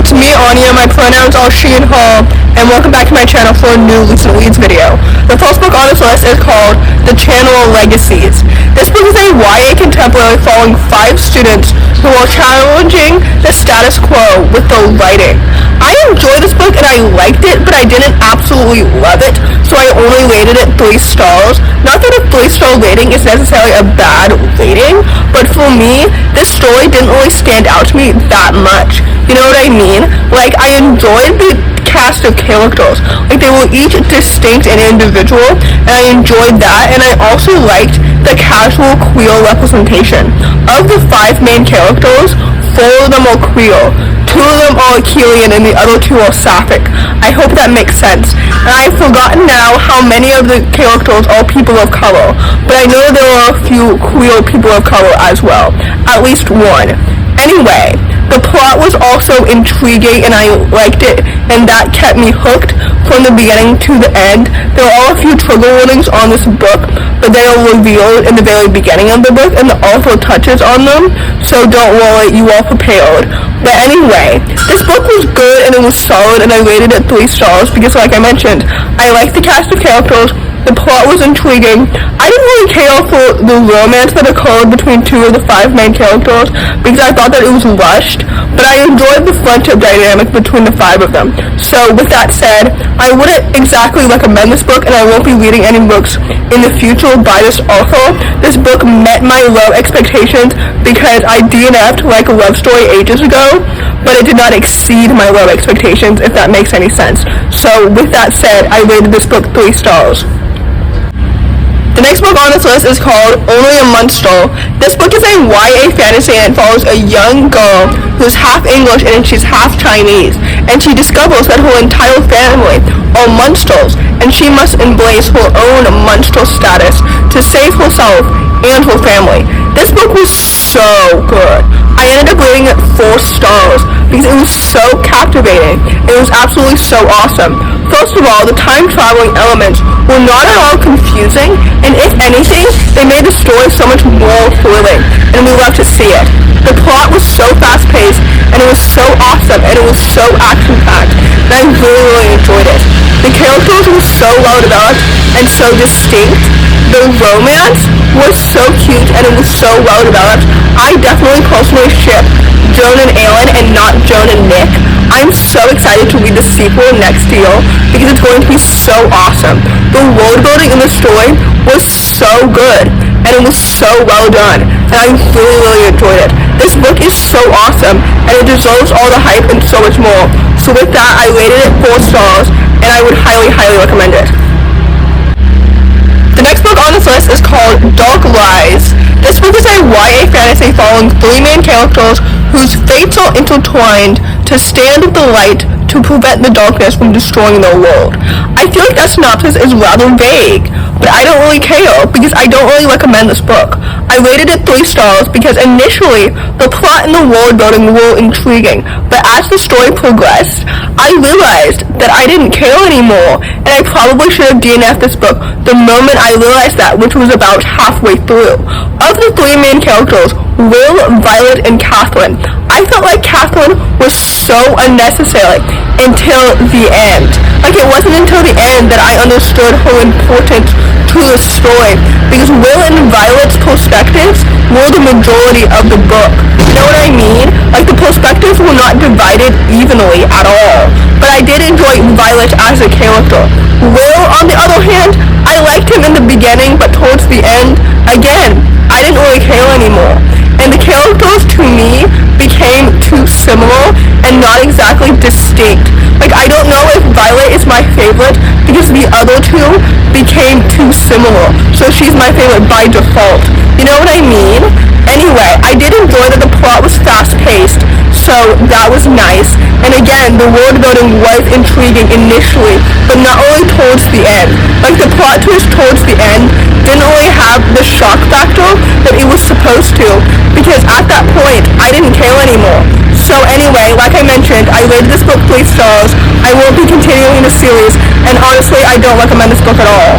it's me, Anja. My pronouns are she and her, and welcome back to my channel for a new Recent Leads video. The first book on this list is called Channel Legacies. This book is a YA contemporary following 5 students who are challenging the status quo with their writing. I enjoyed this book and I liked it, but I didn't absolutely love it, so I only rated it 3 stars. Not that a 3-star rating is necessarily a bad rating, but for me, this story didn't really stand out to me that much. You know what I mean? Like, I enjoyed the cast of characters. Like, they were each distinct and individual, and I enjoyed that, and I also liked the casual queer representation. Of the 5 main characters, 4 of them are queer. 2 of them are Achillean and the other 2 are Sapphic. I hope that makes sense. And I've forgotten now how many of the characters are people of color, but I know there are a few queer people of color as well. At least 1. Anyway, the plot was also intriguing and I liked it, and that kept me hooked from the beginning to the end. There are a few trigger warnings on this book, but they are revealed in the very beginning of the book and the author touches on them, so don't worry, you are prepared. But anyway, this book was good and it was solid, and I rated it 3 stars because, like I mentioned, I liked the cast of characters. The plot was intriguing. I didn't really care for the romance that occurred between 2 of the 5 main characters because I thought that it was rushed, but I enjoyed the friendship dynamic between the 5 of them. So with that said, I wouldn't exactly recommend this book, and I won't be reading any books in the future by this author. This book met my low expectations because I DNF'd like a love story ages ago, but it did not exceed my low expectations, if that makes any sense. So with that said, I rated this book 3 stars. The next book on this list is called Only a Monster. This book is a YA fantasy and it follows a young girl who's half English and she's half Chinese, and she discovers that her entire family are monsters and she must embrace her own monster status to save herself and her family. This book was so good. I ended up rating it 4 stars because it was so captivating. It was absolutely so awesome. First of all, the time traveling elements were not at all confusing, and if anything, they made the story so much more thrilling, and we loved to see it. The plot was so fast-paced, and it was so awesome, and it was so action-packed, and I really, really enjoyed it. The characters were so well-developed and so distinct. The romance was so cute, and it was so well-developed. I definitely personally ship Joan and Elle and not Joan and Nick. I'm so excited to read the sequel next year because it's going to be so awesome. The world building in the story was so good and it was so well done, and I really, really enjoyed it. This book is so awesome and it deserves all the hype and so much more. So with that, I rated it 4 stars and I would highly, highly recommend it. The next book on this list is called Dark Rise. This book is a YA fantasy following 3 main characters whose fates are intertwined to stand with the light to prevent the darkness from destroying their world. I feel like that synopsis is rather vague, but I don't really care because I don't really recommend this book. I rated it 3 stars because initially the plot and the world building were intriguing, but as the story progressed, I realized that I didn't care anymore, and I probably should have DNF'd this book the moment I realized that, which was about halfway through. Of the 3 main characters, Will, Violet, and Catherine, I felt like Catherine was so unnecessary until the end. Like, it wasn't until the end that I understood her importance to the story, because Will and Violet's perspectives were the majority of the book. You know what I mean? Like, the perspectives were not divided evenly at all. But I did enjoy Violet as a character. Will, on the other hand, I liked him in the beginning, but towards the end, again, I didn't really care anymore. And the characters, to me, became too similar and not exactly distinct. Like, I don't know if Violet is my favorite because the other 2 became too similar, so she's my favorite by default. You know what I mean? Anyway, I did enjoy that the plot was fast-paced, so that was nice. And again, the world building was intriguing initially, but not really towards the end. Like, the plot twist towards the end didn't really have the shock factor that it was supposed to, because at that point, I didn't care anymore. So anyway, like I mentioned, I rated this book 3 stars. I won't be continuing the series, and honestly, I don't recommend this book at all.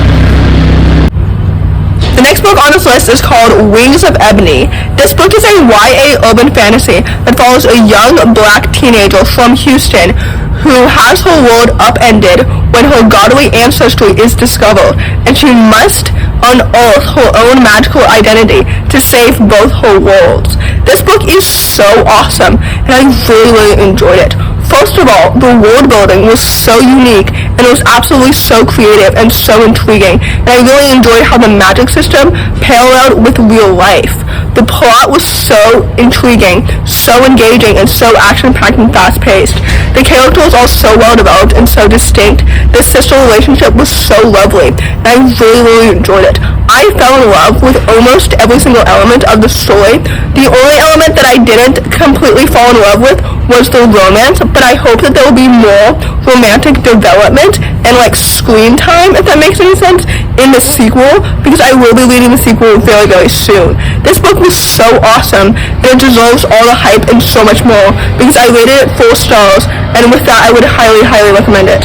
The next book on this list is called Wings of Ebony. This book is a YA urban fantasy that follows a young black teenager from Houston who has her world upended when her godly ancestry is discovered, and she must unearth her own magical identity to save both her worlds. This book is so awesome, and I really enjoyed it. First of all, the world building was so unique, and it was absolutely so creative and so intriguing, and I really enjoyed how the magic system paralleled with real life. The plot was so intriguing, so engaging, and so action-packed and fast-paced. The characters are so well-developed and so distinct. The sister relationship was so lovely, and I really enjoyed it. I fell in love with almost every single element of the story. The only element that I didn't completely fall in love with was the romance, but I hope that there will be more romantic development and screen time, if that makes any sense, in the sequel, because I will be reading the sequel very, very soon. This book was so awesome, and it deserves all the hype and so much more, because I rated it 4 stars, and with that I would highly, highly recommend it.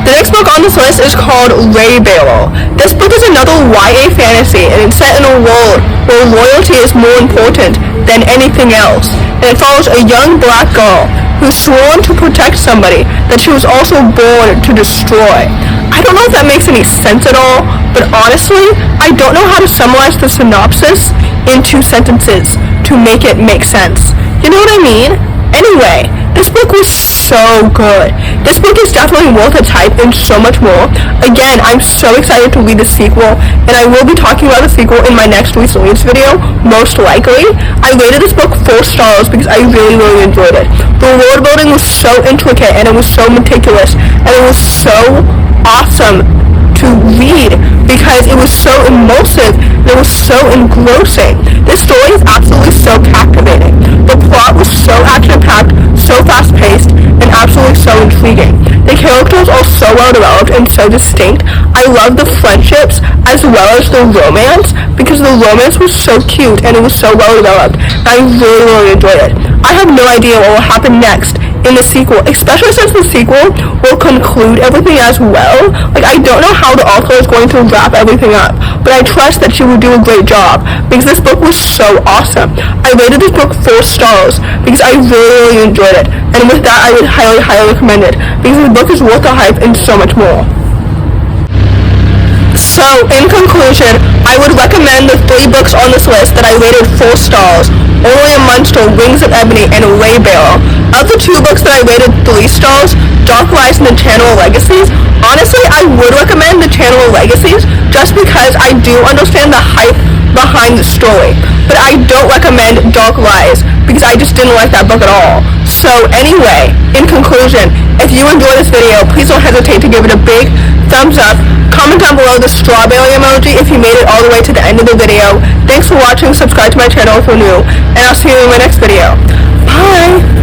The next book on this list is called Raybearer. This book is another YA fantasy, and it's set in a world where loyalty is more important than anything else, and it follows a young black girl who's sworn to protect somebody that she was also born to destroy. I don't know if that makes any sense at all, but honestly, I don't know how to summarize the synopsis in 2 sentences to make it make sense. You know what I mean? Anyway, this book was so good. This book is definitely worth its hype and so much more. Again, I'm so excited to read the sequel, and I will be talking about the sequel in my next Recent Reads video, most likely. I rated this book 4 stars because I really, really enjoyed it. The world building was so intricate, and it was so meticulous, and it was so awesome to read because it was so immersive and it was so engrossing. This story is absolutely so captivating. The plot was so action-packed, so fast-paced, and absolutely so intriguing. The characters are so well-developed and so distinct. I love the friendships as well as the romance because the romance was so cute and it was so well-developed. I really, really enjoyed it. I have no idea what will happen next in the sequel, especially since the sequel will conclude everything as well. I don't know how the author is going to wrap everything up, but I trust that she will do a great job because this book was so awesome. I rated this book 4 stars because I really, really enjoyed it, and with that I would highly, highly recommend it because the book is worth the hype and so much more. So, in conclusion, I would recommend the 3 books on this list that I rated 4 stars, Only a Monster, Wings of Ebony, and Raybearer. Of the 2 books that I rated 3 stars, Dark Lies and the Channel Legacies, honestly, I would recommend the Channel Legacies just because I do understand the hype behind the story. But I don't recommend Dark Lies because I just didn't like that book at all. So anyway, in conclusion, if you enjoyed this video, please don't hesitate to give it a big thumbs up. Comment down below the strawberry emoji if you made it all the way to the end of the video. Thanks for watching, subscribe to my channel if you're new, and I'll see you in my next video. Bye!